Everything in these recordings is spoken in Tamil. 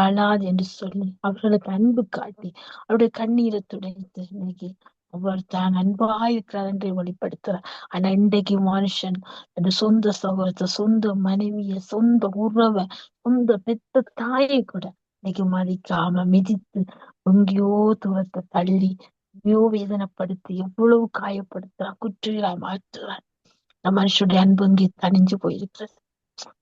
அழாது என்று சொல்லி அவர்களுக்கு அன்பு காட்டி அவருடைய கண்ணீரை துடைத்து இன்னைக்கு அவர் தான் அன்பாயிருக்கிறார் என்று வெளிப்படுத்துறார். ஆனா இன்றைக்கு மனுஷன் அந்த சொந்த சகோதரத்தை, சொந்த மனைவிய, சொந்த உறவை, சொந்த பெத்த தாயை கூட இன்னைக்கு மதிக்காம மிதித்து எங்கேயோ தூரத்தை தள்ளி எங்கேயோ வேதனைப்படுத்தி எவ்வளவு காயப்படுத்துறான், குற்றிகளாய் மாற்றுறான். இந்த மனுஷனுடைய அன்பு இங்கே தணிஞ்சு போயிருக்கிறது.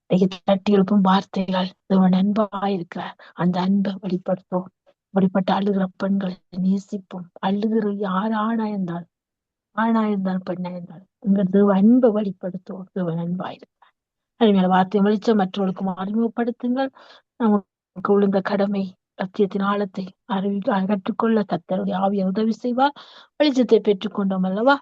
இன்னைக்கு தட்டி எழுப்பும் வார்த்தைகள் தேவன் அன்பாயிருக்கிறார், அந்த அன்பை வெளிப்படுத்தும். அப்படிப்பட்ட அழுகிற பெண்களை நேசிப்போம். அழுகிற யார் ஆணாயிருந்தால் பெண்ணாயிருந்தால் எங்க தேவ அன்பை வெளிப்படுத்துவோம். தேவன் அன்பாயிருக்கிறார். அருமையான வார்த்தை வெளிச்சம் மற்றவர்களுக்கும் அறிமுகப்படுத்துங்கள். நமக்கு விழுந்த கடமை சத்தியத்தின் ஆழத்தை கற்றுக்கொள்ள கர்த்தருடைய ஆவியை உதவி செய்வார். வெளிச்சத்தை பெற்றுக்கொண்டோம் அல்லவா?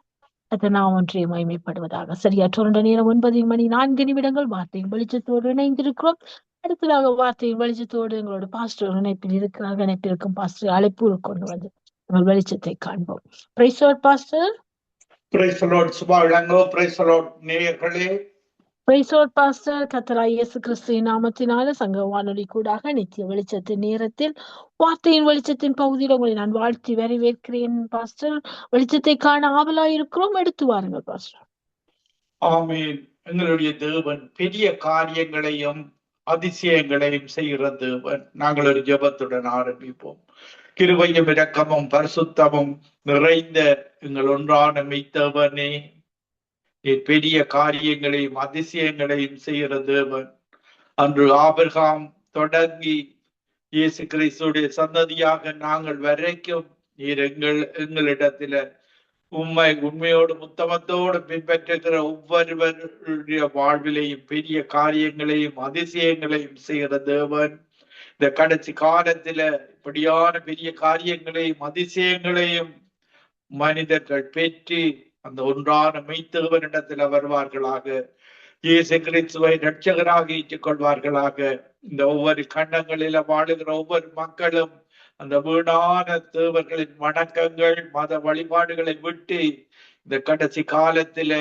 அது நாம் ஒன்றிய மகிமைப்படுவதாக. சரியா 2 நேரம் 9:04 வார்த்தையின் வெளிச்சத்தோடு இணைந்திருக்கிறோம். அடுத்ததாக வார்த்தையின் வெளிச்சத்தோடு எங்களோட பாஸ்டர் இணைப்பில் இருக்கிறார். இணைப்பிற்கும் பாஸ்டர் அழைப்பு கொண்டு வந்து எங்கள் வெளிச்சத்தை காண்போம். Praise the Lord pastor. Praise the Lord Suba Ilango. Praise the Lord நேயர்களே. Praise the Lord pastor. கர்த்தராகிய இயேசு கிறிஸ்துவின் நாமத்தினால சங்க வானொலி கூடாக நித்திய வெளிச்சத்தின் நேரத்தில் வார்த்தையின் வெளிச்சத்தின் பகுதியில் உங்களை நான் வாழ்த்தி வரவேற்கிறேன் பாஸ்டர். வெளிச்சத்தை காண ஆவலாயிருக்கிறோம். எடுத்து வாருங்கள் பாஸ்டர். ஆமீன். எங்களுடைய தேவன் பெரிய காரியங்களையும் அதிசயங்களையும் செய்கிற தேவன். நாங்கள் ஒரு ஜெபத்துடன் ஆரம்பிப்போம். கிருபையும் இரக்கமும் பரிசுத்தமும் நிறைந்த எங்கள் ஒன்றான மெய்த்தவனே, பெரிய காரியங்களையும் அதிசயங்களையும் செய்கிற தேவன். அன்று ஆபிரகாம் தொடங்கி இயேசு கிறிஸ்துடைய சந்ததியாக நாங்கள் வரைக்கும் நீர் எங்களிடத்துல உண்மையோடு முத்தமத்தோடு பின்பற்றுகிற ஒவ்வொருவருடைய வாழ்விலையும் பெரிய காரியங்களையும் அதிசயங்களையும் செய்கிற தேவன். இந்த கடைசி காலத்துல இப்படியான பெரிய காரியங்களையும் அதிசயங்களையும் மனிதர்கள் பெற்று அந்த ஒன்றான மெய்த்தேவனிடத்துல வருவார்களாக. இயேசு கிறிஸ்துவை இரட்சகராக ஏற்றுக் கொள்வார்களாக. இந்த ஒவ்வொரு கண்டங்களில வாழுகிற ஒவ்வொரு மக்களும் அந்த வீணான தேவர்களின் வணக்கங்கள், மத வழிபாடுகளை விட்டு இந்த கடைசி காலத்தில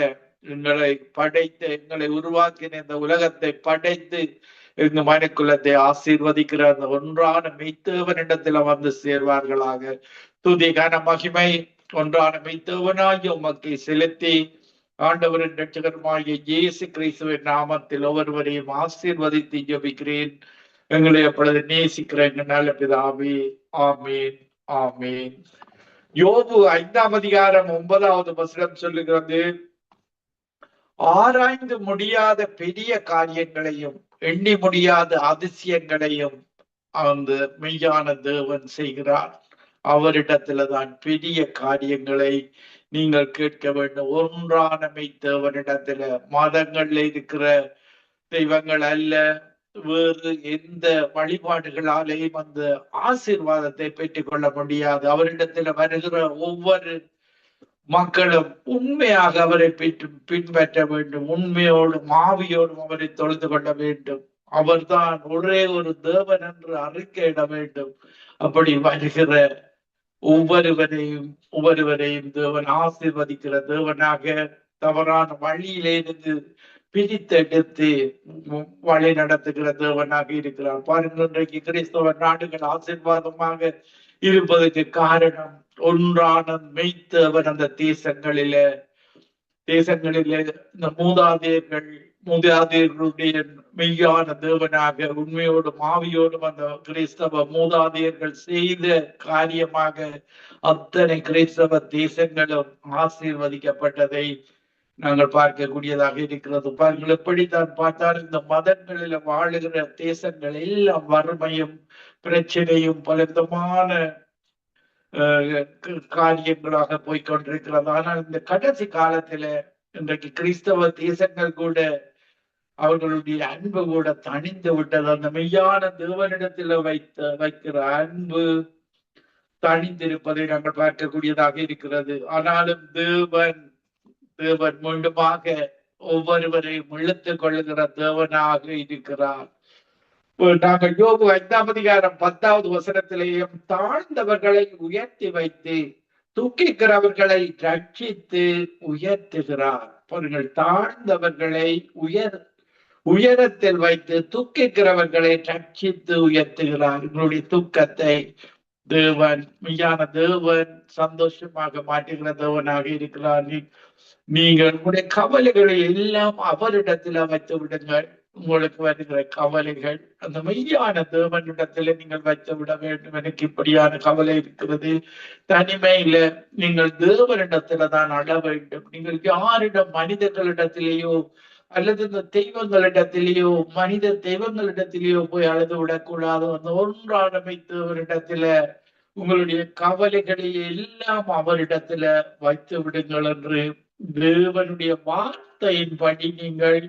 எங்களை படைத்து எங்களை உருவாக்கின இந்த உலகத்தை படைத்து எங்க மனுக்குலத்தை ஆசீர்வதிக்கிற அந்த ஒன்றான மெய்த்தேவனிடத்துல வந்து சேர்வார்களாக. துதி கன மகிமை ஒன்றான மெய்த்தேவனாகிய உமக்கு செலுத்தி ஆண்டவரின் இரட்சகருமாகிய இயேசு கிறிஸ்துவின் நாமத்தில் ஒவ்வொருவரையும் ஆசீர்வதித்து ஜெபிக்கிறேன். எங்களை அப்பொழுது நேசிக்கிற எங்க நல்ல பிதாவே. ஆமீன், ஆமீன். யோபு 5:9 சொல்லுகிறது, ஆராய்ந்து முடியாத பெரிய காரியங்களையும் எண்ணி முடியாத அதிசயங்களையும் அந்த மெய்யான தேவன் செய்கிறார். அவரிடத்துலதான் பெரிய காரியங்களை நீங்கள் கேட்க வேண்டும். ஒன்றான மெய்த்தேவனிடத்துல மதங்கள்ல இருக்கிற தெய்வங்கள் அல்ல, வேறு எந்த வழிபாடுகளாலேயும் அந்த ஆசீர்வாதத்தை பெற்றுக் கொள்ள முடியாது. அவரிடத்துல வருகிற ஒவ்வொரு மக்களும் உண்மையாக அவரை பின்பற்ற வேண்டும். உண்மையோடும் ஆவியோடும் அவரை தொழுது கொள்ள வேண்டும். அவர்தான் ஒரே ஒரு தேவன் என்று அறிக்கையிட வேண்டும். அப்படி வருகிற ஒவ்வொருவரையும் தேவன் ஆசீர்வதிக்கிற தேவனாக தவறான வழியிலிருந்து பிரித்தெடுத்து வழி நடத்துகிற தேவனாக இருக்கிறார். பாருங்கள், இன்றைக்கு கிறிஸ்தவ நாடுகள் ஆசீர்வாதமாக இருப்பதற்கு காரணம் ஒன்றான மெய்த்தேவன் அந்த தேசங்களிலே இந்த மூதாதையர்களுடைய மெய்யான தேவனாக உண்மையோடும் ஆவியோடும் அந்த கிறிஸ்தவ மூதாதையர்கள் செய்த காரியமாக அத்தனை கிறிஸ்தவ தேசங்களும் ஆசீர்வதிக்கப்பட்டதை நாங்கள் பார்க்கக்கூடியதாக இருக்கிறது. பாருங்கள், எப்படித்தான் பார்த்தால் இந்த மதங்களில வாழுகிற தேசங்கள் எல்லாம் வறுமையும் பிரச்சனையும் பல விதமான காரியங்களாக போய்கொண்டிருக்கிறது. ஆனால் இந்த கடைசி காலத்துல இன்றைக்கு கிறிஸ்தவ தேசங்கள் கூட அவர்களுடைய அன்பு கூட தணிந்து விட்டது. அந்த மெய்யான தேவனிடத்துல வைக்கிற அன்பு தணிந்திருப்பதை நாங்கள் பார்க்கக்கூடியதாக இருக்கிறது. ஆனாலும் தேவன் மீண்டுமாக ஒவ்வொருவரையும் இழுத்துக் கொள்ளுகிற தேவனாக இருக்கிறார். நாங்கள் யோபு 5:10 தாழ்ந்தவர்களை உயர்த்தி வைத்து தூக்கிக்கிறவர்களை ரட்சித்து உயர்த்துகிறார். பாருங்கள், தாழ்ந்தவர்களை உயரத்தில் வைத்து துக்கிக்கிறவர்களை ரட்சித்து உயர்த்துகிறார். உங்களுடைய துக்கத்தை தேவன், மெய்யான தேவன் சந்தோஷமாக மாற்றுகிற தேவனாக இருக்கிறார். நீங்கள் உங்களுடைய கவலைகளை எல்லாம் அவரிடத்துல வைத்து விடுங்கள். உங்களுக்கு வருகிற கவலைகள் அந்த மெய்யான தேவனிடத்துல நீங்கள் வைத்து விட வேண்டும். எனக்கு இப்படியான கவலை இருக்கிறது, தனிமையில நீங்கள் தேவனிடத்துல தான் அழ வேண்டும். நீங்கள் யாரிடம், மனிதர்களிடத்திலேயோ அல்லது இந்த தெய்வங்களிடத்திலேயோ, மனித தெய்வங்களிடத்திலேயோ போய் அழுது விடக்கூடாது. அந்த ஒன்றானமை தேவனிடத்துல உங்களுடைய கவலைகளை எல்லாம் அவரிடத்துல வைத்து விடுங்கள் என்று தேவனுடைய வார்த்தையின்படி நீங்கள்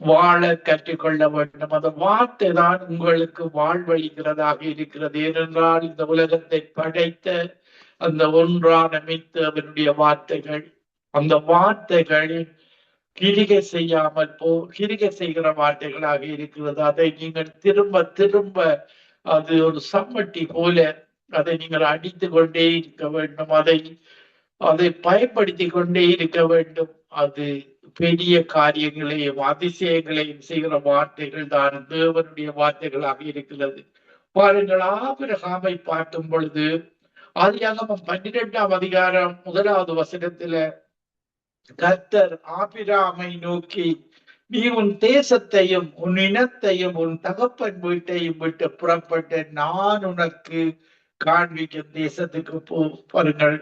வாழ கற்றுக்கொள்ள வேண்டும். அந்த வார்த்தை தான் உங்களுக்கு வாழ்வழிக்கிறதாக இருக்கிறது. ஏனென்றால் இந்த உலகத்தை படைத்த அந்த ஒன்றான அவனுடைய வார்த்தைகள், அந்த வார்த்தைகள் கிரிகை செய்யாமல் கிரிகை செய்கிற வார்த்தைகளாக இருக்கிறது. அதை நீங்கள் திரும்ப திரும்ப, அது ஒரு சம்மட்டி போல அதை நீங்கள் அடித்து கொண்டே இருக்க வேண்டும். அதை பயன்படுத்தி கொண்டே இருக்க வேண்டும். அது பெரிய காரியங்களையும் அதிசயங்களையும் செய்கிற வார்த்தைகள் தான் தேவனுடைய வார்த்தைகளாக இருக்கிறது. பாருங்கள், ஆபிரகாமை பார்க்கும் பொழுது ஆதியாகமம் 12ஆம் அதிகாரம் 1வது வசனத்துல கர்த்தர் ஆபிரகாமை நோக்கி, நீ உன் தேசத்தையும் உன் இனத்தையும் உன் தகப்பன் வீட்டையும் விட்டு புறப்பட்டு நான் உனக்கு காண்பிக்கும் தேசத்துக்கு பாருங்கள்.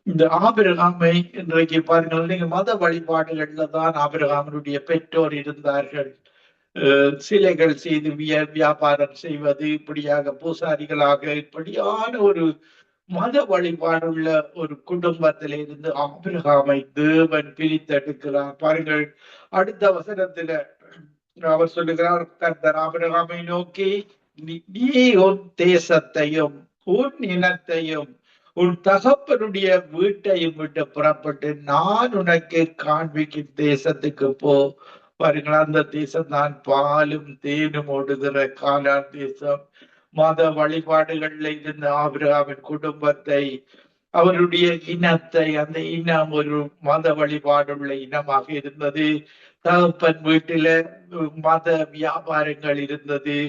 இந்த ஆபிரகாமை இன்றைக்கு பாருங்கள், நீங்க மத வழிபாடுகள்ல தான் ஆபிரகாமனுடைய பெற்றோர் இருந்தார்கள். சிலைகள் செய்து வியாபாரம் செய்வது, இப்படியாக பூசாரிகளாக இப்படியான ஒரு மத வழிபாடுள்ள ஒரு குடும்பத்தில இருந்து ஆபிரகாமை தேவன் பிரித்தெடுக்கிறார். பாருங்கள், அடுத்த வசனத்துல அவர் சொல்லுகிறார், கர்த்தர் ஆபிரகாமை நோக்கி, நீ உன் தேசத்தையும் உன் இனத்தையும் உன் தகப்பனுடைய வீட்டையும் விட்டு புறப்பட்டு நான் உனக்கு காண்பிக்கும் தேசத்துக்கு போ. பாருங்கள், அந்த தேசம் தான் பாலும் தேனும் ஓடுகிற கானான் தேசம். மத வழிபாடுகள்ல இருந்த ஆபிரகாமின் குடும்பத்தை, அவருடைய இனத்தை, அந்த இனம் ஒரு மத வழிபாடுள்ள இனமாக இருந்தது. தகப்பன் வீட்டில மத வியாபாரங்கள் இருந்தது.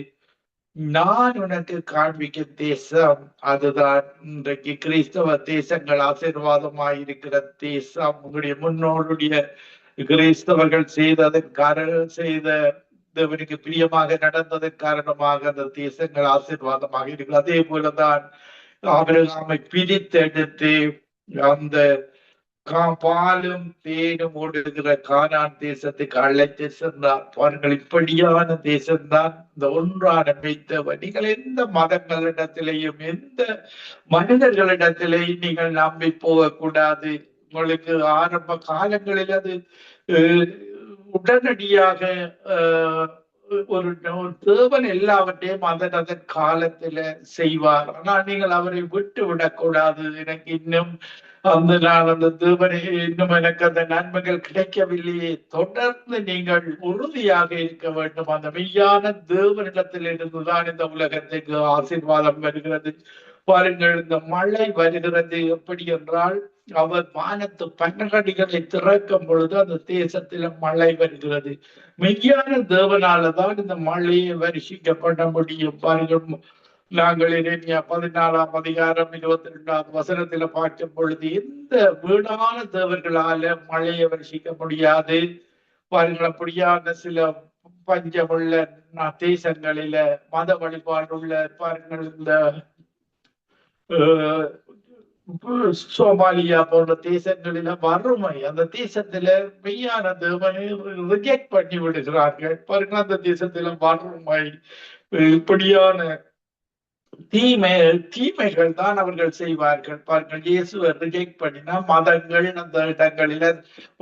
நான் உனக்கு காண்பிக்கும் தேசம் அதுதான் இன்றைக்கு கிறிஸ்தவ தேசங்கள் ஆசீர்வாதமாய் இருக்கிற தேசம். உங்களுடைய முன்னோருடைய கிறிஸ்தவர்கள் செய்த தேவனுக்கு பிரியமாக நடந்ததன் காரணமாக அந்த தேசங்கள் ஆசீர்வாதமாக இருக்கிறது. அதே போலதான் ஆபிரகாமை பிரித்தெடுத்து அந்த பாலும் தேனும் ஓடுகிற கானான் தேசத்துக்கு அழைத்து சென்றார். அவர்கள் இப்படியான தேசம்தான் இந்த ஒன்றான மெய்த்தவர். நீங்கள் எந்த மதங்களிடத்திலேயும் எந்த மனிதர்களிடத்திலேயும் நீங்கள் நம்பி போகக்கூடாது. உங்களுக்கு ஆரம்ப காலங்களில் அது உடனடியாக ஒரு தேவன் எல்லாவற்றையும் அதன் காலத்துல செய்வார். ஆனால் நீங்கள் அவரை விட்டு விடக்கூடாது. எனக்கு இன்னும் அந்த தேவனை இன்னும் எனக்கு அந்த நன்மைகள் கிடைக்கவில்லையே, தொடர்ந்து நீங்கள் உறுதியாக இருக்க வேண்டும். அந்த மெய்யான தேவனிடத்தில் இருந்துதான் இந்த உலகத்துக்கு ஆசீர்வாதம் வருகிறது. பாருங்கள், இந்த மழை வருகிறது எப்படி என்றால், அவர் வானத்து பன்னகடிகளை திறக்கும் பொழுது அந்த தேசத்தில மழை வருகிறது. மெய்யான தேவனாலதான் இந்த மழையை வருஷிக்கப்பட முடியும். பாருங்கள், நாங்கள் எரேமியா 14ஆம் அதிகாரம் 22வது வசனத்துல பார்க்கும் பொழுது, எந்த வீணான தேவர்களால மழையை வருஷிக்க முடியாது. பாருங்கள், அப்படியான சில பஞ்சமுள்ள தேசங்களில மத வழிபாடுள்ள, பாருங்கள், இந்த சோமாலியா போன்ற தேசங்களில வறுமை, அந்த தேசத்துல மெய்யான தேவனை ரிஜெக்ட் பண்ணி விடுகிறார்கள். பாருங்க, அந்த தேசத்துல வறுமை, இப்படியான தீமைகள் தான் அவர்கள் செய்வார்கள். பாருங்கள், இயேசுவை ரிஜெக்ட் பண்ணினா மதங்கள் அந்த இடங்களில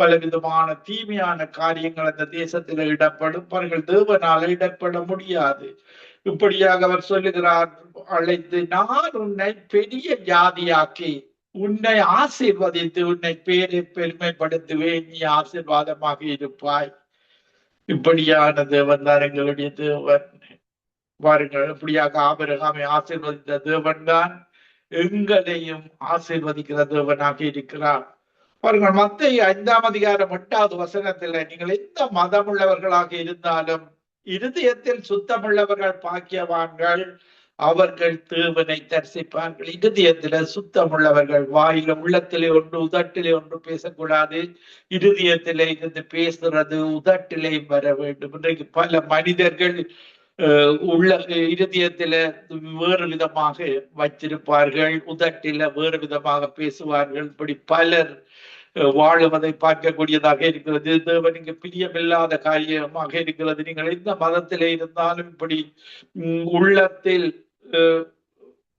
பல விதமான தீமையான காரியங்கள் அந்த தேசத்துல இடப்படும். பாருங்கள், தேவனால இடப்பட முடியாது. இப்படியாக அவர் சொல்லுகிறார், அழைத்து நான் உன்னை பெரிய ஜாதியாக்கி உன்னை ஆசீர்வதித்து உன்னை பேரை பெருமைப்படுத்துவேன், நீ ஆசீர்வாதமாக இருப்பாய். இப்படியான தேவன் தான் எங்களுடைய தேவன். பாருங்கள், இப்படியாக ஆபிரகாமை ஆசீர்வதித்த தேவன் தான் எங்களையும் ஆசீர்வதிக்கிற தேவனாக இருக்கிறார். பாருங்கள், மத்தேயு 5 அதிகாரம் 8 வசனத்துல, நீங்கள் எந்த மதம் உள்ளவர்களாக இருந்தாலும் இருதயத்தில் சுத்தமுள்ளவர்கள் பாக்கியவான்கள், அவர்கள் தேவனை தரிசிப்பார்கள். இருதயத்தில சுத்தமுள்ளவர்கள், வாயில உள்ளத்திலே ஒன்று உதட்டிலே ஒன்று பேசக்கூடாது. இருதயத்திலே இருந்து பேசுறது உதட்டிலே வர வேண்டும். இன்றைக்கு பல மனிதர்கள் உள்ள இருதயத்தில வேறு விதமாக வச்சிருப்பார்கள், உதட்டில வேறு விதமாக பேசுவார்கள். இப்படி பலர் வாழுவதை பார்க்கக்கூடியதாக இருக்கிறது. தேவனுக்கு பிரியமில்லாத காரியமாக இருக்கிறது. நீங்கள் எந்த மதத்திலே இருந்தாலும் இப்படி உள்ளத்தில்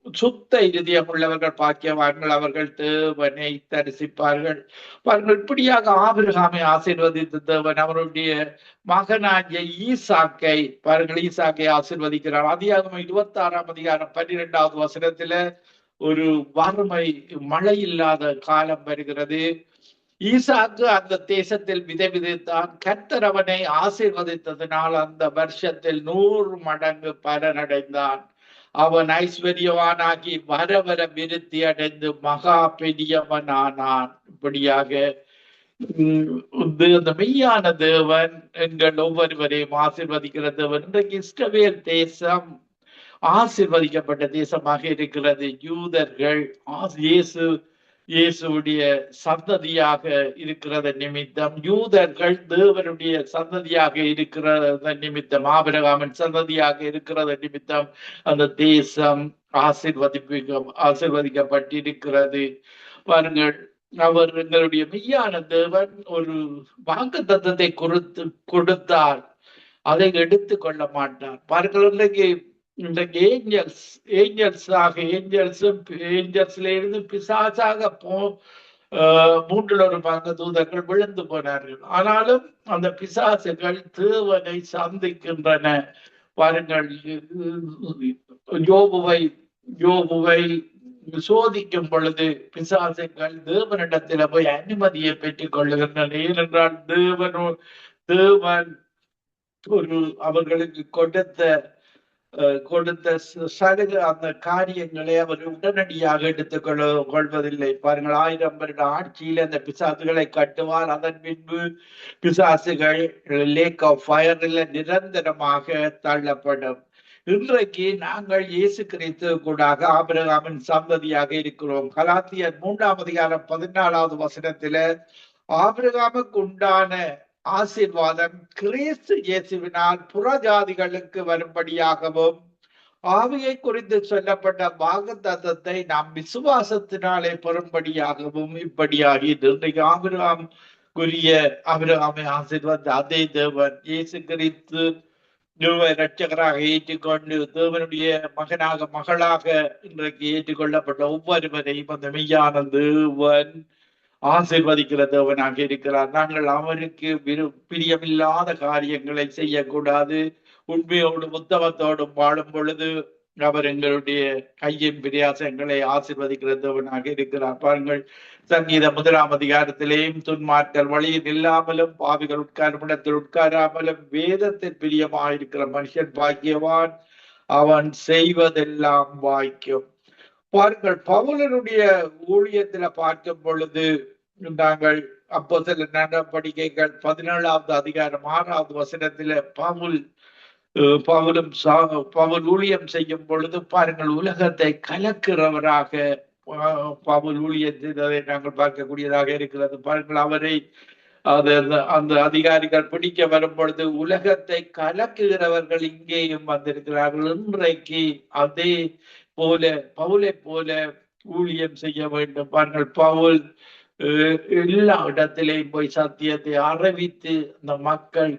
சுத்த இருதயம் உள்ளவர்கள் பாக்கியவான்கள், அவர்கள் தேவனை தரிசிப்பார்கள். பாருங்கள், இப்படியாக ஆபிரகாமை ஆசீர்வதித்த தேவன் அவருடைய மகனாகிய ஈசாக்கை, பாருங்கள், ஈசாக்கை ஆசீர்வதிக்கிறார். அதிகாரம் 26 அதிகாரம் 12 வசனத்துல ஒரு வறுமை, மழை இல்லாத காலம் வருகிறது. ஈசாக்கு அந்த தேசத்தில் விதை விதைத்தான். கர்த்தர் அவனை ஆசீர்வதித்ததினால் அந்த வருஷத்தில் 100 மடங்கு பலனடைந்தான். அவன் ஐஸ்வர்யவானாகி வர வர விருத்தி அடைந்து மகா பெரியவனானான். இப்படியாக அந்த மெய்யான தேவன் எங்கள் ஒவ்வொருவரையும் ஆசீர்வதிக்கிற தேவன். இன்றைக்கு இஸ்ரவேல் தேசம் ஆசீர்வதிக்கப்பட்ட தேசமாக இருக்கிறது. யூதர்கள் இயேசுடைய சந்ததியாக இருக்கிறத நிமித்தம், யூதர்கள் தேவனுடைய சந்ததியாக இருக்கிறத நிமித்தம், ஆபிரகாமின் சந்ததியாக இருக்கிறத நிமித்தம் அந்த தேசம் ஆசீர்வதிக்கப்பட்டிருக்கிறது. பாருங்கள், அவர் எங்களுடைய மெய்யான தேவன் ஒரு வாக்குத்தத்தத்தை கொடுத்தார், அதை எடுத்து கொள்ள மாட்டார். பாருங்கள், இன்றைக்கு ஏஞ்சல்ஸ்ல இருந்து பிசாசாக 3 தூதர்கள் விழுந்து போனார்கள். ஆனாலும் அந்த பிசாசுகள் தேவனை சந்திக்கின்றன. பாருங்கள், யோபுவை சோதிக்கும் பொழுது பிசாசுகள் தேவனிடத்துல போய் அனுமதியை பெற்றுக் கொள்ளுகின்றன. ஏனென்றால் தேவன் ஒரு அவர்களுக்கு கொடுத்த சலுகை, அந்த காரியங்களை அவர் உடனடியாக எடுத்துக் கொள்வதில்லை. பாருங்கள், 1000 வருட ஆட்சியில் அந்த பிசாசுகளை கட்டுவார். அதன் பின்பு பிசாசுகள் லேக் ஆஃப் ஃபயர்ல நிரந்தரமாக தள்ளப்படும். இன்றைக்கு நாங்கள் இயேசு கிறிஸ்து கூடாக ஆபிரகாமின் சந்ததியாக இருக்கிறோம். கலாத்தியர் 3 அதிகாரம் 14 ஆபிரகாமுக்கு உண்டான ஆசீர்வாதம் கிறிஸ்து இயேசுவினால் புறஜாதிகளுக்கு வரும்படியாகவும், ஆவியை குறித்து சொல்லப்பட்ட வாக்குத்தத்தத்தை நாம் விசுவாசத்தினாலே பெறும்படியாகவும் இப்படியாகி, இன்றைக்கு ஆபிரகாமை ஆசீர்வாத அதே தேவன் இயேசு கிறிஸ்து இரட்சகராக ஏற்றுக்கொண்டு தேவனுடைய மகளாக இன்றைக்கு ஏற்றுக்கொள்ளப்பட்ட ஒவ்வொருவரையும் அந்த மெய்யான தேவன் ஆசீர்வதிக்கிற தேவனாக இருக்கிறார். நாங்கள் அவருக்கு பிரியமில்லாத காரியங்களை செய்யக்கூடாது. உண்மையோடும் உத்தமத்தோடும் வாழும் பொழுது அவர் எங்களுடைய கையின் பிரயாசங்களை ஆசீர்வதிக்கிற தேவனாக இருக்கிறார். பாருங்கள், சங்கீதம் 1 அதிகாரத்திலேயும் துன்மார்க்கர் வழியில் இல்லாமலும் பாவிகள் உட்காரும் இடத்தில் உட்காராமலும் வேதத்தில் பிரியமாயிருக்கிற மனுஷன் பாக்கியவான், அவன் செய்வதெல்லாம் வாய்க்கும். பாருங்கள், பவுலனுடைய ஊழியத்துல பார்க்கும் பொழுது நாங்கள் அப்போஸ்தலர் நடவடிக்கைகள் 17 அதிகாரம் 6 பவுல் ஊழியம் செய்யும் பொழுது பாருங்கள், உலகத்தை கலக்கிறவராக பவுல் ஊழியம் செய்ததை நாங்கள் பார்க்கக்கூடியதாக இருக்கிறது. பாருங்கள், அவரை அந்த அதிகாரிகள் பிடிக்க வரும் பொழுது உலகத்தை கலக்குகிறவர்கள் இங்கேயும் வந்திருக்கிறார்கள். இன்றைக்கு அதே போல பவுலை போல ஊழியம் செய்ய வேண்டும். பாருங்கள், பவுல் எல்லா இடத்திலேயும் போய் சத்தியத்தை அறிவித்து அந்த மக்கள்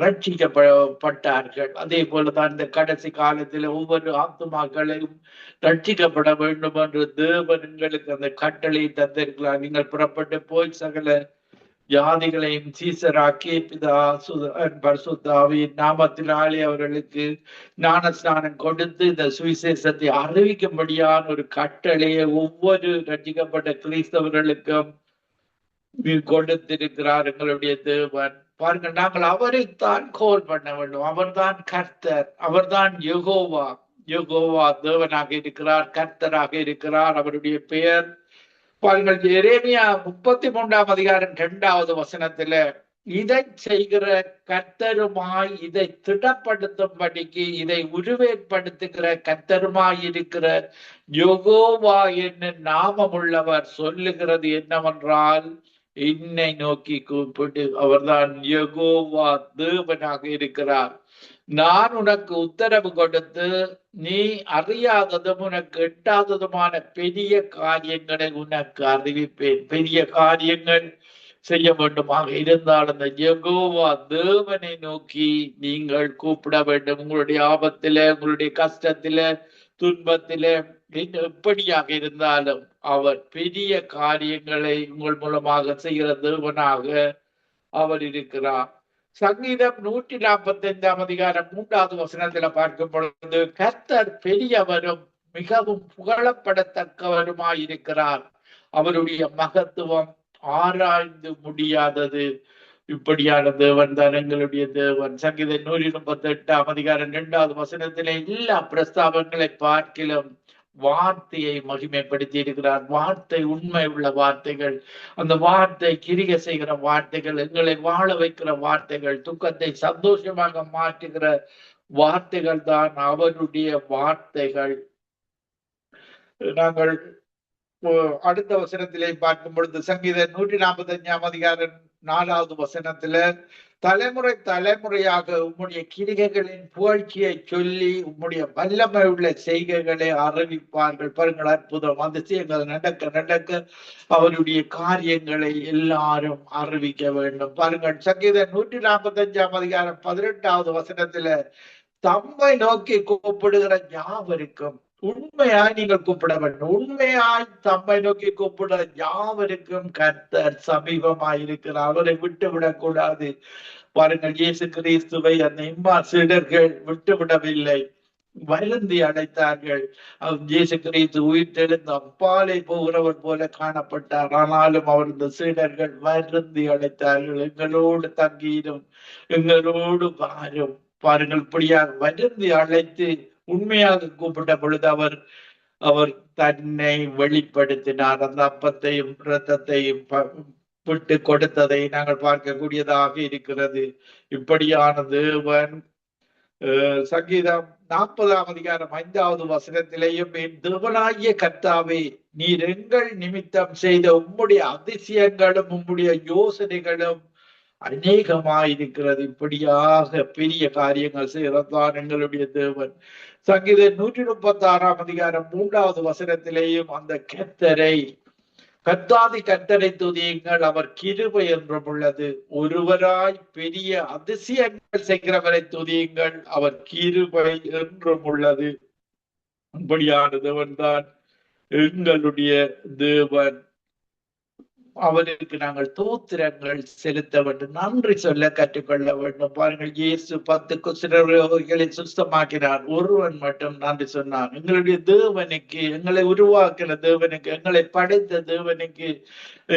ரட்சிக்கப்பட்டார்கள். அதே போலதான் இந்த கடைசி காலத்தில் ஒவ்வொரு ஆத்துமாக்களையும் ரட்சிக்கப்பட வேண்டும் என்று தேவன் எங்களுக்கு அந்த கட்டளை தந்திருக்கிறார். நீங்கள் புறப்பட்டு போய் சகல ஜாதிகளையும் சீசராக்கி பிதா பரிசுத்த ஆவியின் நாமத்தினாலே அவர்களுக்கு ஞானஸ்நானம் கொடுத்து இந்த சுவிசேஷத்தை அறிவிக்கும்படியான ஒரு கட்டளையை ஒவ்வொரு ரட்சிக்கப்பட்ட கிறிஸ்தவர்களுக்கும் கொடுத்திருக்கிறார் எங்களுடைய தேவன். பாருங்கள், நாங்கள் அவரைத்தான் கோல் பண்ண வேண்டும். அவர்தான் கர்த்தர், அவர்தான் யெகோவா தேவனாக இருக்கிறார், கர்த்தராக இருக்கிறார். அவருடைய பெயர் பாருங்கள், எரேமியா 33ஆம் அதிகாரம் 2வது வசனத்துல, இதை செய்கிற கர்த்தருமாய் இதை திடப்படுத்தும்படிக்கு இதை உருவேற்படுத்துகிற கர்த்தருமாய் இருக்கிற யெகோவா என்ன நாமமுள்ளவர் சொல்லுகிறது என்னவென்றால், என்னை நோக்கி கூப்பிடு. அவர்தான் யெகோவா, தேவனாக இருக்கிறார். நான் உனக்கு உத்தரவு கொடுத்து நீ அறியாததும் உனக்கு எட்டாததுமான பெரிய காரியங்களை உனக்கு அறிவிப்பேன். பெரிய காரியங்கள் செய்ய வேண்டுமாக இருந்தால் அந்த யெகோவா தேவனை நோக்கி நீங்கள் கூப்பிட வேண்டும். உங்களுடைய ஆபத்தில, உங்களுடைய கஷ்டத்தில, துன்பத்தில, எப்படியாக இருந்தாலும் அவர் பெரிய காரியங்களை உங்கள் மூலமாக செய்கிற தேவனாக அவர் இருக்கிறார். சங்கீதம் 145ஆம் அதிகாரம் 3வது வசனத்துல பார்க்கும் பொழுது, கர்த்தர் பெரியவரும் மிகவும் புகழப்படத்தக்கவருமாயிருக்கிறார், அவருடைய மகத்துவம் ஆராய்ந்து முடியாதது. இப்படியான தேவன் தான் எங்களுடைய தேவன். சங்கீதம் 138ஆம் அதிகாரம் 2வது வசனத்திலே எல்லா பிரஸ்தாபங்களை பார்க்கிலும் வார்த்தையை மகிமைப்படுத்தி இருக்கிறார். வார்த்தை உண்மை உள்ள வார்த்தைகள், அந்த வார்த்தை கிரியை செய்கிற வார்த்தைகள், எங்களை வாழ வைக்கிற வார்த்தைகள், துக்கத்தை சந்தோஷமாக மாற்றுகிற வார்த்தைகள் தான் அவருடைய வார்த்தைகள். நாங்கள் அடுத்த வசனத்திலே பார்க்கும் பொழுது, சங்கீதம் 145ஆம் அதிகாரம் 4வது வசனத்துல, தலைமுறை தலைமுறையாக உம்முடைய கிரிகைகளின் புகழ்ச்சியை சொல்லி உம்முடைய வல்லமை உள்ள செய்கைகளை அறிவிப்பார்கள். பாருங்கள், அற்புதம், அதிசயங்கள் நடக்க நடக்க அவருடைய காரியங்களை எல்லாரும் அறிவிக்க வேண்டும். பாருங்கள், சங்கீதம் 145ஆம் அதிகாரம் 18வது வசனத்துல, தம்மை நோக்கி கூப்பிடுகிற யாவருக்கும், உண்மையாய் நீங்கள் கூப்பிட வேண்டும், உண்மையாய் தம்மை நோக்கி கூப்பிடுற யாவருக்கும் கர்த்தர் சமீபமாயிருக்கிறார், அவரை விட்டு விடக்கூடாது. பாருங்கள், இயேசு கிறிஸ்துவை அந்த சீடர்கள் விட்டுவிடவில்லை, வருந்தி அழைத்தார்கள். இயேசு கிறிஸ்து உயிர்த்தெழுந்து அப்பாலே போகிறவர் போல காணப்பட்டார். ஆனாலும் அவர் இந்த சீடர்கள் வருந்தி அழைத்தார்கள், எங்களோடு தங்கிடும், எங்களோடு வாரும். பாருங்கள், இப்படியாக வருந்தி அழைத்து உண்மையாக கூப்பிட்ட பொழுது அவர் தன்னை வெளிப்படுத்தினார். அந்த அப்பத்தையும் இரத்தத்தையும் விட்டு கொடுத்ததை நாங்கள் பார்க்கக்கூடியதாக இருக்கிறது. இப்படியான தேவன் சங்கீதம் 40ஆம் அதிகாரம் 5வது வசனத்திலேயும், என் தேவனாகிய கர்த்தாவே, நீர் எங்கள் நிமித்தம் செய்த உம்முடைய அதிசயங்களும் உம்முடைய யோசனைகளும் அநேகமாயிருக்கிறது. இப்படியாக பெரிய காரியங்கள் செய்யறதுதான் எங்களுடைய தேவன். சங்கீதம் 136ஆம் அதிகாரம் 3வது வசனத்திலேயும், அந்த கர்த்தரை துதியுங்கள், அவர் கிருபை என்றும் உள்ளது. ஒருவராய் பெரிய அதிசயங்கள் செய்கிறவரை துதியுங்கள், அவர் கிருபை என்றும் உள்ளது. இப்படியான தேவன் தான் எங்களுடைய தேவன். அவருக்கு நாங்கள் தோத்திரங்கள் செலுத்த வேண்டும், நன்றி சொல்ல கற்றுக்கொள்ள வேண்டும். பாருங்கள், இயேசு 10 குஷ்டரோகிகளை சுத்தமாக்கினார், ஒருவன் மட்டும் நன்றி சொன்னார். எங்களுடைய தேவனுக்கு, எங்களை உருவாக்கின தேவனுக்கு, எங்களை படைத்த தேவனுக்கு,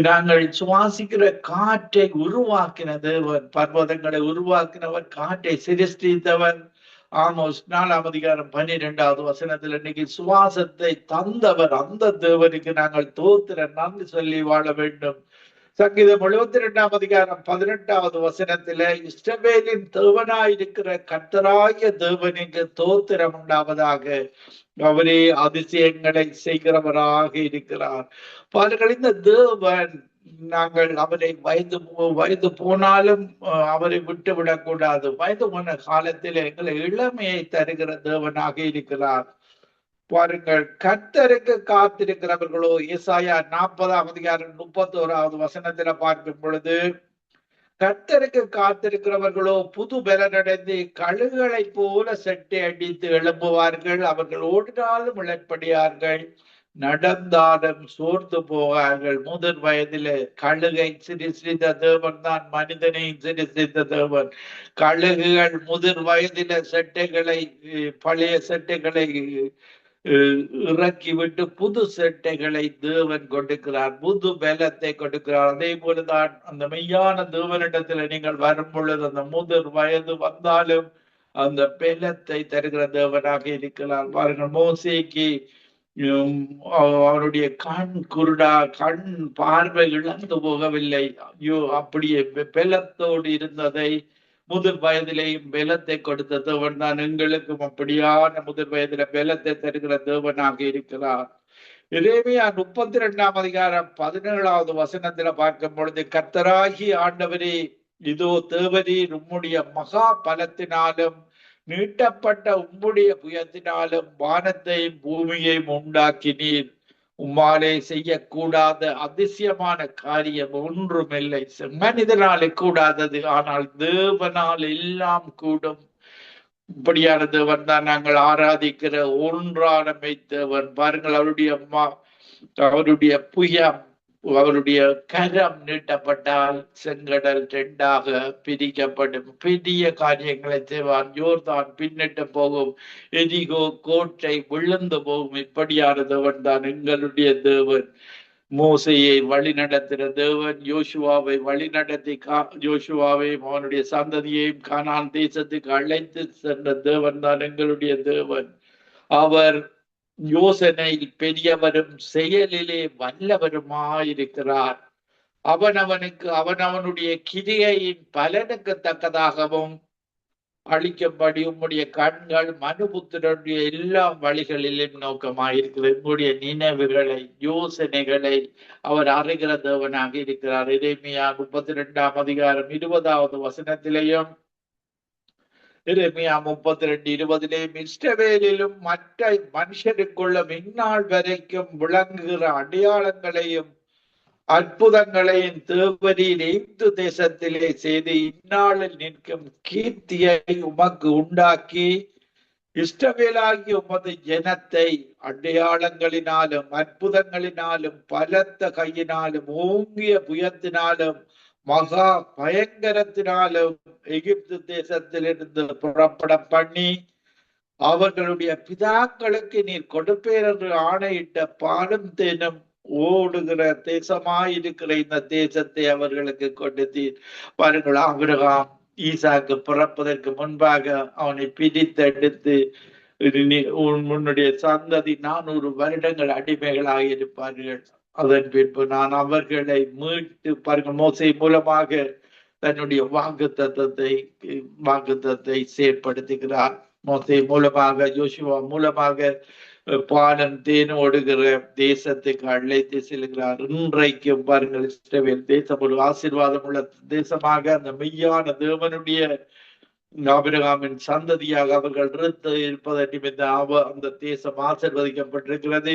நாங்கள் சுவாசிக்கிற காற்றை உருவாக்கின தேவன், பர்வதங்களை உருவாக்கினவர், காற்றை சிருஷ்டித்தவன். ஆமோஸ் 4ஆம் அதிகாரம் 12வது வசனத்தில், இன்னைக்கு சுவாசத்தை தந்தவர் அந்த தேவனுக்கு நாங்கள் தோத்திர நன்றி சொல்லி வாழ வேண்டும். சங்கீதம் 72ஆம் அதிகாரம் 18வது வசனத்தில, இஸ்ரவேலின் தேவனாயிருக்கிற கர்த்தராகிய தேவனுக்கு தோத்திரம் உண்டாவதாக, அவரே அதிசயங்களை செய்கிறவராக இருக்கிறார். பாருங்கள், இந்த தேவன், நாங்கள் அவரை வயது போனாலும் அவரை விட்டு விடக்கூடாது. வயது போன காலத்தில் எங்களை இளமையை தருகிற தேவனாக இருக்கிறார். பாருங்கள், கர்த்தருக்கு காத்திருக்கிறவர்களோ, ஏசாயா 40ஆம் அதிகாரம் 31வது வசனத்துல பார்க்கும் பொழுது, கர்த்தருக்கு காத்திருக்கிறவர்களோ புது பலனடைந்து கழுகுகளை போல செட்டை அடித்து எழும்புவார்கள், அவர்கள் ஓடினாலும் இழப்படியார்கள், நடந்தாலும் சோர்ந்து போவார்கள். முதிர் வயதிலே கழுகை சிருஷ்டித்த தேவன் தான் மனிதனையும் சிருஷ்டித்த தேவன். கழுகுகள் முதிர் வயதில செட்டைகளை, பழைய செட்டைகளை இறக்கி விட்டு புது செட்டைகளை தேவன் கொடுக்கிறார், புது பலத்தை கொடுக்கிறார். அதே போலதான் அந்த மெய்யான தேவனிடத்துல நீங்கள் வரும் பொழுது, அந்த முதிர் வயது வந்தாலும் அந்த பலத்தை தருகிற தேவனாக இருக்கிறார். பாருங்கள், மோசேக்கு அவருடைய கண் குருடா, கண் பார்வை இழந்து போகவில்லை. ஐயோ, அப்படியே பெலத்தோடு இருந்ததை முதிர் வயதிலேயும் பெலத்தை கொடுத்த தேவன் தான் எங்களுக்கும் அப்படியான முதிர் வயதில பெலத்தை தருகிற தேவனாக இருக்கிறார். எரேமியா 32 17வது வசனத்துல பார்க்கும் பொழுது, கர்த்தராகி ஆண்டவரே, இதோ தேவரீர் உம்முடைய மகா பலத்தினாலும் நீட்டப்பட்ட உம்முடைய புயத்தினாலும் வானத்தையும் பூமியையும் உண்டாக்கினீர். உம்மாலே செய்யக்கூடாத அதிசயமான காரியம் ஒன்றுமில்லை. மனிதனாலே கூடாதது, ஆனால் தேவனால் எல்லாம் கூடும். இப்படியான தேவன் தான் நாங்கள் ஆராதிக்கிற ஒன்றான மெய்த்தேவன். பாருங்கள், அவருடைய புயம், அவருடைய கரம் நீட்டப்பட்டால் செங்கடல் 2ஆக பிரிக்கப்படும். பெரிய காரியங்களை செய்வான். யோர்தான் பின்னிட்டு போகும், எரிகோ கோட்டை விழுந்து போகும். இப்படியான தேவன் தான் எங்களுடைய தேவன். மோசையை வழி நடத்தின தேவன், யோசுவாவை வழி நடத்தி யோசுவாவையும் அவனுடைய சந்ததியையும் கானான் தேசத்துக்கு அழைத்து சென்ற தேவன் தான் எங்களுடைய தேவன். அவர் யோசனையில் பெரியவரும் செயலிலே வல்லவருமாயிருக்கிறார். அவனவனுடைய கிரியையின் பலனுக்கு தக்கதாகவும் அளிக்கும்படி உம்முடைய கண்கள் மனுபுத்திரனுடைய எல்லா வழிகளிலும் நோக்கமாயிருக்கிறது. உங்களுடைய நினைவுகளை, யோசனைகளை அவர் அறிகிற தேவனாக இருக்கிறார். எரேமியா 32 20வது வசனத்திலேயும், எரேமியா 32:20 இஸ்ரவேலிலும் மற்ற மனுஷருக்குள்ளும் இந்நாள் வரைக்கும் விளங்குகிற அடையாளங்களையும் அற்புதங்களையும் தேவரீர் எகிப்து தேசத்திலே செய்து இந்நாளில் நிற்கும் கீர்த்தியை உமக்கு உண்டாக்கி இஸ்ரவேலாகிய உமது ஜனத்தை அடையாளங்களினாலும் அற்புதங்களினாலும் பலத்த கையினாலும் ஓங்கிய புயத்தினாலும் மகா பயங்கரத்தினாலும் எகிப்து தேசத்திலிருந்து புறப்பட பண்ணி அவர்களுடைய பிதாக்களுக்கு நீர் கொடுப்பேர் என்று ஆணையிட்ட பாலும் தேனும் ஓடுகிற தேசமாயிருக்கிற இந்த தேசத்தை அவர்களுக்கு கொடுத்தீர். பாருங்கள், ஆபிரகாம் ஈசாக்கு பிறப்பதற்கு முன்பாக அவனை பிரித்தெடுத்து, உன்னுடைய சந்ததி 400 வருடங்கள் அடிமைகளாக இருப்பார்கள், அதன் பின்பு நான் அவர்களை மீட்டு, பாருங்கள், மோசே மூலமாக தன்னுடைய வாக்குத்தத்தத்தை செயற்படுத்துகிறார். மோசே மூலமாக, யோசுவா மூலமாக பாலம் தேன் ஓடுகிற தேசத்துக்கு அழைத்து செல்கிறார். இன்றைக்கும் பாருங்கள், இஸ்ரவேல் தேசம் ஒரு ஆசீர்வாதம் உள்ள தேசமாக, அந்த மெய்யான தேவனுடைய ஆபிரகாமின் சந்ததியாக அவர்கள் இருப்பதை நிமித்தம் அந்த தேசம் ஆசீர்வதிக்கப்பட்டிருக்கிறது.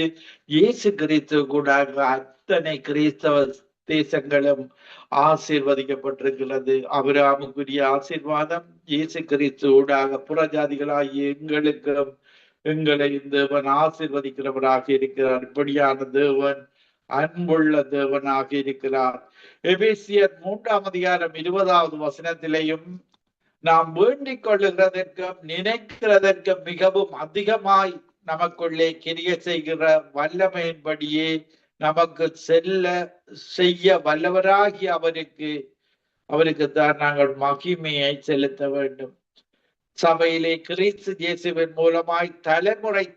இயேசு கிறிஸ்து கூட அத்தனை கிறிஸ்தவ தேசங்களும் ஆசீர்வதிக்கப்பட்டிருக்கிறது. ஆபிரகாமுக்குரிய ஆசீர்வாதம் இயேசு கிறிஸ்து ஊடாக புறஜாதிகளாகிய எங்களை தேவன் ஆசீர்வதிக்கிறவராக இருக்கிறார். இப்படியான தேவன் அன்புள்ள தேவனாக இருக்கிறார். எபேசியர் 3:20 வசனத்திலேயும், நாம் வேண்டிக் கொள்ளுகிறதற்கும் நினைக்கிறதற்கும் மிகவும் அதிகமாய் நமக்குள்ளே கிரியை செய்கிற வல்லமையின்படியே நமக்கு செய்ய வல்லவராகி அவருக்கு தான் நாங்கள் மகிமையை செலுத்த வேண்டும். சபையிலே கிறிஸ்து இயேசுவின் மூலமாய்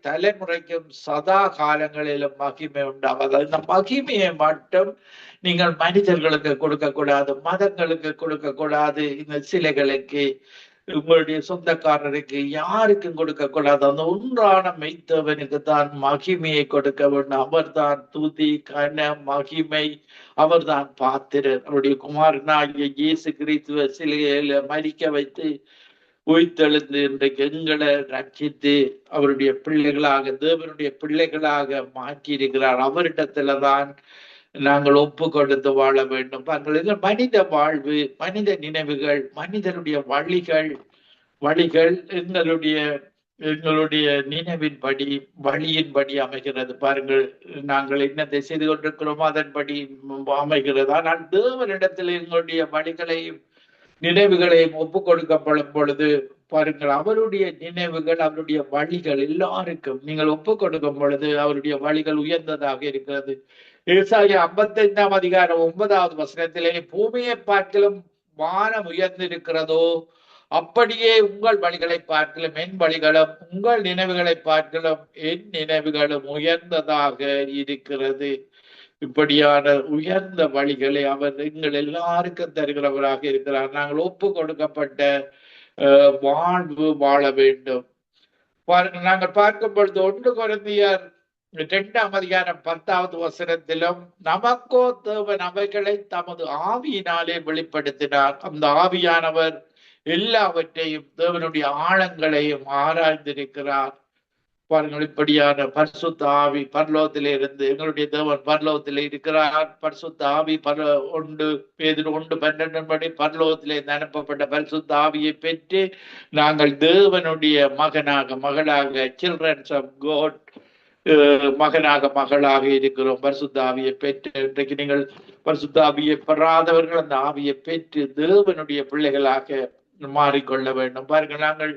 தலைமுறைக்கும் சதா காலங்களிலும் மகிமை உண்டாவது. இந்த மகிமையை மட்டும் நீங்கள் மனிதர்களுக்கு கொடுக்க கூடாது, மதங்களுக்கு கொடுக்க கூடாது, இந்த சிலைகளுக்கு, உங்களுடைய சொந்தக்காரருக்கு, யாருக்கும் கொடுக்க கூடாது. அந்த ஒன்றான மெய்த்தவனுக்கு தான் மகிமையை கொடுக்க வேண்டும். அவர்தான் துதி, கன, மகிமை, அவர்தான் பாத்திரர். அவருடைய குமாரனாகிய இயேசு கிறிஸ்துவ சிலையில மரிக்க வைத்து உயிர்த்தெழுந்து இன்றைக்கு எங்களை ரட்சித்து அவருடைய பிள்ளைகளாக, தேவனுடைய பிள்ளைகளாக மாற்றி இருக்கிறார். அவரிடத்துலதான் நாங்கள் ஒப்பு கொடுத்து வாழ வேண்டும். மனித வாழ்வு, மனித நினைவுகள், மனிதனுடைய வழிகள் எங்களுடைய நினைவின்படி, வழியின்படி அமைகிறது. பாருங்கள், நாங்கள் என்னத்தை செய்து கொண்டிருக்கிறோமோ அதன்படி அமைகிறது. ஆனால் தேவனிடத்தில் எங்களுடைய வழிகளையும் நினைவுகளையும் ஒப்பு கொடுக்கப்படும் பொழுது, பாருங்கள், அவருடைய நினைவுகள், அவருடைய வழிகள் எல்லாருக்கும் நீங்கள் ஒப்பு கொடுக்கும் பொழுது அவருடைய வழிகள் உயர்ந்ததாக இருக்கிறது. ஏசாயா 55:9 பூமியை பார்க்கிலும் வானம் உயர்ந்திருக்கிறதோ, அப்படியே உங்கள் வழிகளை பார்க்கலும் என் வழிகளும், உங்கள் நினைவுகளை பார்க்கலும் என் நினைவுகளும் உயர்ந்ததாக இருக்கிறது. இப்படியான உயர்ந்த வழிகளை அவர் எங்கள் எல்லாருக்கும் தருகிறவராக இருக்கிறார். நாங்கள் ஒப்பு கொடுக்கப்பட்ட வாழ்வு வாழ வேண்டும். பாருங்கள், நாங்கள் பார்க்கும் பொழுது 1 கொரிந்தியர் 2ஆம் அதிகாரம் 10வது வசனத்திலும், நமக்கோ தேவன் அவைகளை தமது ஆவியினாலே வெளிப்படுத்தினார். அந்த ஆவியானவர் எல்லாவற்றையும், தேவனுடைய ஆழங்களையும் ஆராய்ந்திருக்கிறார். பாருங்கள், இப்படியான பரிசுத்த ஆவி பரலோகத்திலே இருந்து, எங்களுடைய தேவன் பரலோகத்திலே இருக்கிறார். பரிசுத்த ஆவி 1 பேதுரு 1:12 படி பரலோகத்திலே அனுப்பப்பட்ட பரிசுத்த ஆவியை பெற்று நாங்கள் தேவனுடைய மகனாக மகளாக, சில்ட்ரன்ஸ் ஆஃப் காட், மகனாக மகளாக இருக்கிறோம். பரிசுத்த ஆவியை பெற்று, இன்றைக்கு நீங்கள் பரிசுத்த ஆவியை பெறாதவர்கள் அந்த ஆவியை பெற்று தேவனுடைய பிள்ளைகளாக மாறிக்கொள்ள வேண்டும். பாருங்கள்,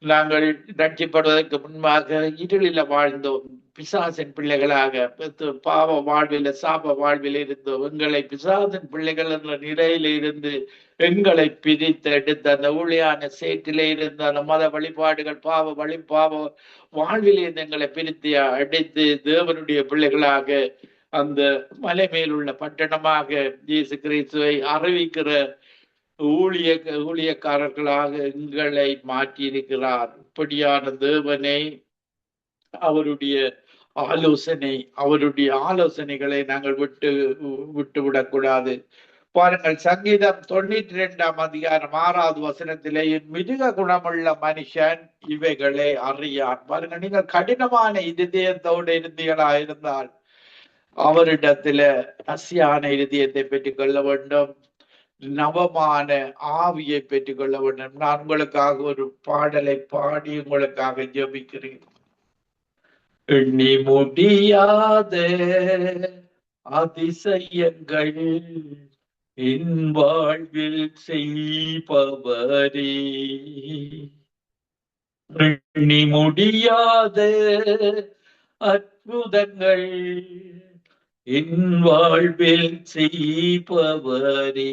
நாங்கள் ரட்சிப்படுவதற்கு முன்பாக இருளில வாழ்ந்தோம், பிசாசின் பிள்ளைகளாக பாவ வாழ்வில சாப வாழ்வில் இருந்தோம். எங்களை பிசாசின் பிள்ளைகள் என்ற நிலையில இருந்து எங்களை பிரித்து எடுத்து அந்த ஊழியான சேற்றிலே இருந்து அந்த மத வழிபாடுகள் பாவ வாழ்விலே இருந்து எங்களை பிரித்து அடைத்து தேவனுடைய பிள்ளைகளாக அந்த மலை மேலுள்ள பட்டணமாக இயேசு கிறிஸ்துவை அறிவிக்கிற ஊழியக்காரர்களாக எங்களை மாற்றியிருக்கிறார். இப்படியான தேவனை அவருடைய ஆலோசனைகளை நாங்கள் விட்டு விடக்கூடாது. பாருங்கள், சங்கீதம் 92ஆம் அதிகாரம் 6வது வசனத்திலே, மிருக குணமுள்ள மனுஷன் இவைகளை அறியான். பாருங்கள், நீங்கள் கடினமான இதயத்தோடு இருந்தீர்களா இருந்தால் அவரிடத்துல பசியான இதயத்தை பெற்றுக் கொள்ள வேண்டும், நவமான ஆவியை பெற்றுக் கொள்ள வேண்டும். நான் உங்களுக்காக ஒரு பாடலை பாடி உங்களுக்காக ஜெபிக்கிறேன். எண்ணி முடியாத அதிசயங்கள் என் வாழ்வில் செய்பவரே, எண்ணி முடியாத அற்புதங்கள் என் வாழ்வில் செய்பவரே,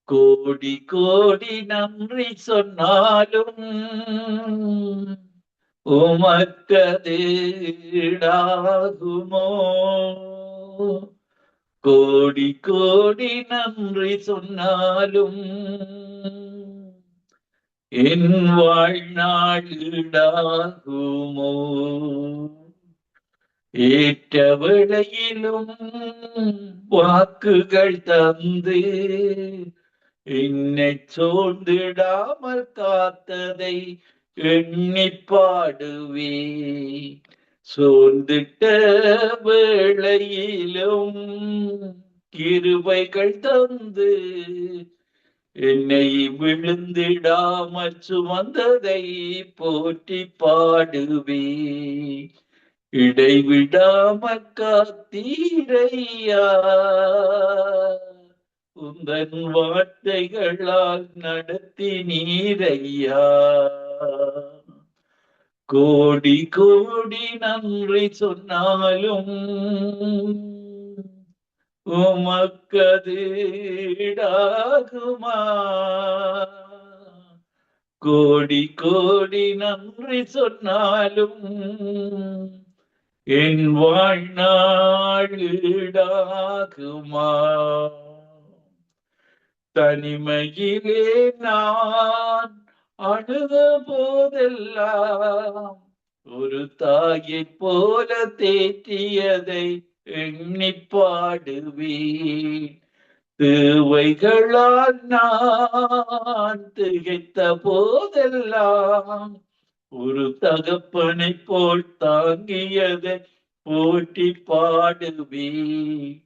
கோடி கோடி நன்றி சொன்னாலும் உமக்கது ஈடாகுமோ, கோடி கோடி நன்றி சொன்னாலும் என் வாழ்நாள் ஈடாகுமோ, ஏற்ற வேளையிலும் வாக்குகள் தந்து என்னை சோர்ந்திடாமல் காத்ததை எண்ணி பாடுவே, சோர்ந்திட்ட வேளையிலும் கிருபைகள் தந்து என்னை விழுந்திடாமல் சுமந்ததை போற்றி பாடுவே, இடைவிடாமல் காத்தீரையா, உந்தன் வார்த்தைகளால் நடத்தி நீரையா, கோடி கோடி நன்றி சொன்னாலும் உமக்கது ஈடாகுமா, கோடி கோடி நன்றி சொன்னாலும் என் வாழ்நாள் ஈடாகுமா. தனிமையிலே நான் அழுத போதெல்லாம் ஒரு தாயை போல தேற்றியதை எண்ணி பாடுவேன், தேவைகளால் நான் திகைத்த போதெல்லாம் ஒரு தகப்பனை போல் தாங்கியதை போற்றி பாடுவேன்,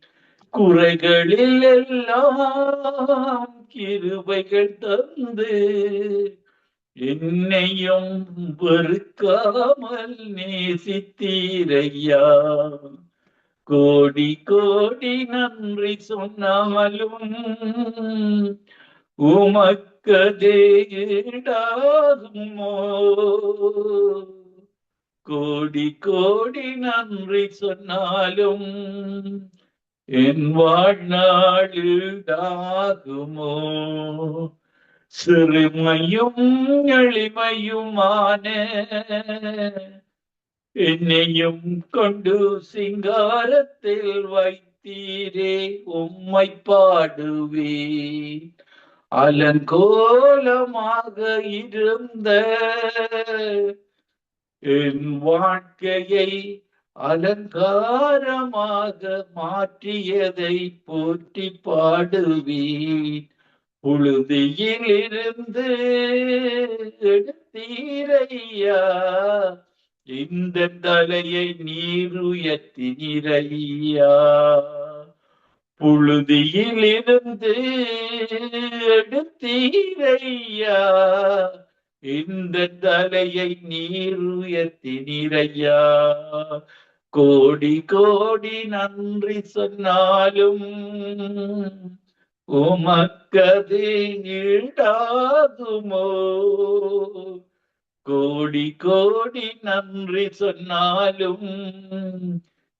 குறைகளில் எல்லாம் கிருபைகள் தந்து என்னையும் வெறுக்காமல் நேசித்தீரையா, கோடி கோடி நன்றி சொன்னாலும் உமக்கதே ஈடாகுமோ, கோடி கோடி நன்றி சொன்னாலும் என் வாழ்நாள் ஈடாகுமோ. சிறுமையும் எளிமையுமான என்னையும் கொண்டு சிங்காரத்தில் வைத்தீரே, உம்மை பாடுவேன். அலங்கோலமாக இருந்த என் வாழ்க்கையை அலங்காரமாக மாற்றியதை போற்றி பாடுவேன். புழுதியில் இருந்து எடுத்தீரையா, இந்த தலையை நீர் உயர்த்தினீரையா. புழுதியில் இருந்து எடுத்தீரையா, இந்த தலையை நீர் உயர்த்தினீரையா. கோடி கோடி நன்றி சொன்னாலும் உமக்கது ஈடாகுமோ. கோடி கோடி நன்றி சொன்னாலும்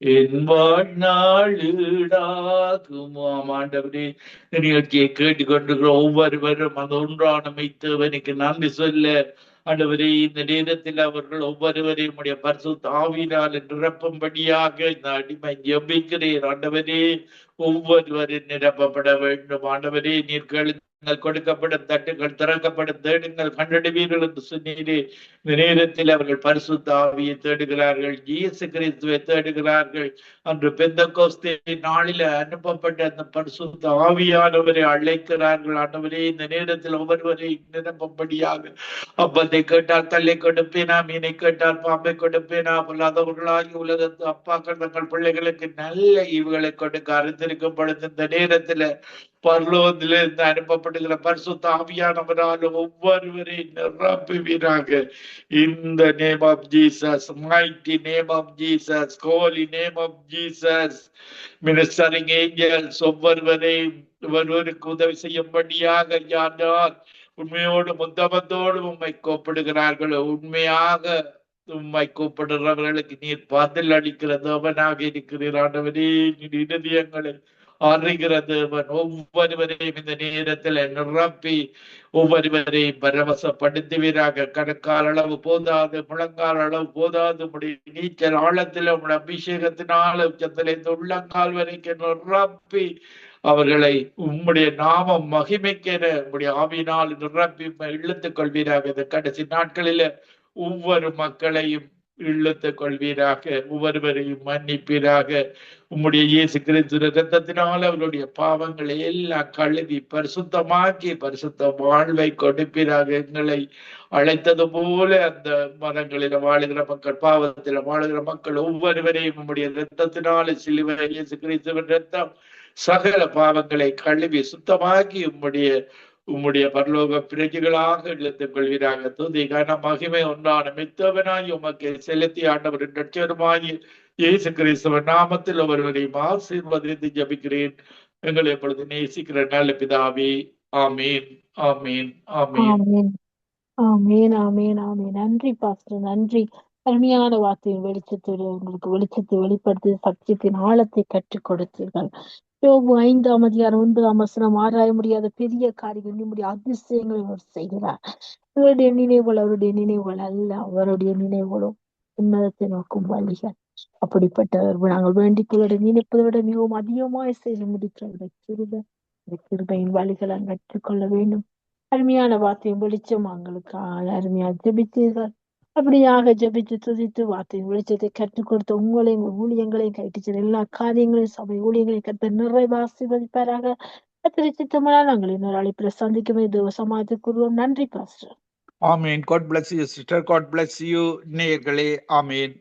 என் வாழ்நாள் ஈடாகுமோ. ஆண்டவரே, நிகழ்ச்சியை கேட்டுக்கொண்டிருக்கிற ஒவ்வொருவரும் அந்த ஒன்றான மெய்த்தவனுக்கு நன்றி சொல்ல ஆண்டவரே, இந்த நேரத்தில் அவர்கள் ஒவ்வொருவரையும் உடைய பரிசுத்த ஆவியினால் நிரப்பும்படியாக இந்த அடிமை ஜெபிக்கிறேன். ஆண்டவரே, ஒவ்வொருவரும் நிரப்பப்பட வேண்டும். ஆண்டவரே, நீர் கேளுங்கள் கொடுக்கப்படும், தட்டுகள் திறக்கப்படும், தேடுங்கள் கண்டடைவீர்கள் என்று சொன்னீரே. இந்த நேரத்தில் அவர்கள் பரிசுத்த ஆவியை தேடுகிறார்கள், இயேசு கிறிஸ்துவை தேடுகிறார்கள். அன்று பெந்தெகோஸ்தே நாளில அனுப்பப்பட்ட அந்த பரிசுத்த ஆவியானவரை அழைக்கிறார்கள். ஆண்டவரே, இந்த நேரத்தில் ஒவ்வொருவரை நிரப்பும்படியாக, அப்பத்தை கேட்டால் கல்லை கொடுப்பேனா, மீனை கேட்டால் பாம்பை கொடுப்பேனா, பொல்லாதவர்களாகி உலகத்து அப்பாக்கள் தங்கள் பிள்ளைகளுக்கு நல்ல ஈவுகளை கொடுக்க அறிந்திருக்கும் பொழுது இந்த நேரத்துல பரலோகத்திலிருந்து அனுப்பப்படுகிற பரிசுத்த ஆவியானவரால் ஒவ்வொருவரையும் நிரப்புவீராக. In the name of Jesus, mighty name of Jesus, holy name of Jesus, ministering angels ஒவ்வொருவருக்கு உதவி செய்யும்படியாக யார் உண்மையோடு முத்தமத்தோடு உம்மை கூப்பிடுகிறார்களோ, உண்மையாக உம்மை கூப்பிடுறவர்களுக்கு நீர் பதில் அளிக்கிற தேவனாக இருக்கிறீர். ஆண்டவரே, நீர் இதயங்களை அறிகிற தேவன். ஒவ்வொருவரையும் இந்த நேரத்தில் நிரப்பி ஒவ்வொருவரையும் பரவசப்படுத்துவீராக. கணக்கால் அளவு போதாது, முழங்கால் அளவு போதாது, உடைய நீச்சல் ஆழத்தில் உடைய அபிஷேகத்தினால் உச்சத்திலே உள்ளங்கால் வரைக்கும் நிரப்பி அவர்களை உம்முடைய நாமம் மகிமைக்கிற உம்முடைய ஆவியினால் நிரப்பி இழுத்துக் கொள்வீராக. இந்த கடைசி நாட்களில ஒவ்வொரு மக்களையும் இழுத்துக் கொள்வீராக, ஒவ்வொருவரையும் மன்னிப்பீராக. உம்முடைய இயேசு கிறிஸ்து இரத்தத்தினால் அவருடைய பாவங்களை எல்லாம் கழுவி பரிசுத்தமாக்கி பரிசுத்த வாழ்வை கொடுப்பீராக. எங்களை அழைத்தது போல அந்த மதங்களில வாழுகிற மக்கள், பாவத்தில வாழுகிற மக்கள் ஒவ்வொருவரையும் உம்முடைய இரத்தத்தினால, சிலுவை இயேசு கிறிஸ்துவின் இரத்தம் சகல பாவங்களை கழுவி சுத்தமாக்கி உம்முடைய பரலோக பிரஜைகளாக இழுத்துக் கொள்வீராக. துதி கன மகிமை ஒன்றான மித்தவனாய் உமக்கு செலுத்தி ஆண்டவரின் ரட்சகருமாய் இயேசு கிறிஸ்துவின் நாமத்தில் ஒருவரையும் ஆசீர்வதித்து ஜபிக்கிறேன் எங்களை எப்பொழுது நேசிக்கிற நல்ல பிதாவே. ஆமீன், ஆமீன், ஆமீன். ஆமீன், ஆமீன், ஆமீன். நன்றி பாஸ்டர், நன்றி. அருமையான வார்த்தையின் வெளிச்சத்தோடு உங்களுக்கு வெளிச்சத்தை வெளிப்படுத்தி சத்தியத்தின் ஆழத்தை கற்றுக் கொடுத்தீர்கள். யோபு 5:9 ஆராய முடியாத பெரிய காரியம், நம்முடைய அதிசயங்களை அவர் செய்கிறார். உங்களுடைய நினைவுகள் அவருடைய நினைவுகள் அல்ல, அவருடைய நினைவுகளும் உன்னதத்தை நோக்கும் வழிகள். அப்படிப்பட்டவர் நாங்கள் வேண்டிக்கொள்ள நினைப்பதை விட மிகவும் அதிகமாய் செய்து முடிக்கிற கிருபையின் வழிகளை கற்றுக்கொள்ள வேண்டும். அருமையான வார்த்தையும் வெளிச்சம் உங்களுக்கு அருமையாக ஜெபித்தீர்கள். அப்படியாக ஜெபித்து துதித்து வார்த்தையின் வெளிச்சத்தை கற்றுக் கொடுத்த உங்களையும் ஊழியங்களையும் கைட்டு எல்லா காரியங்களையும் சபை ஊழியங்களையும் கற்று நிறைவு ஆசீர்வதிப்பாராக. கத்திரிச்சித்தமான நாங்கள் இன்னொரு அழைப்பில் சந்திக்கும் தேவ சமாஜத்துக்குருவோம். நன்றி பாஸ்டர். ஆமீன். God bless you sister. God bless you நேயர்களே. ஆமீன்.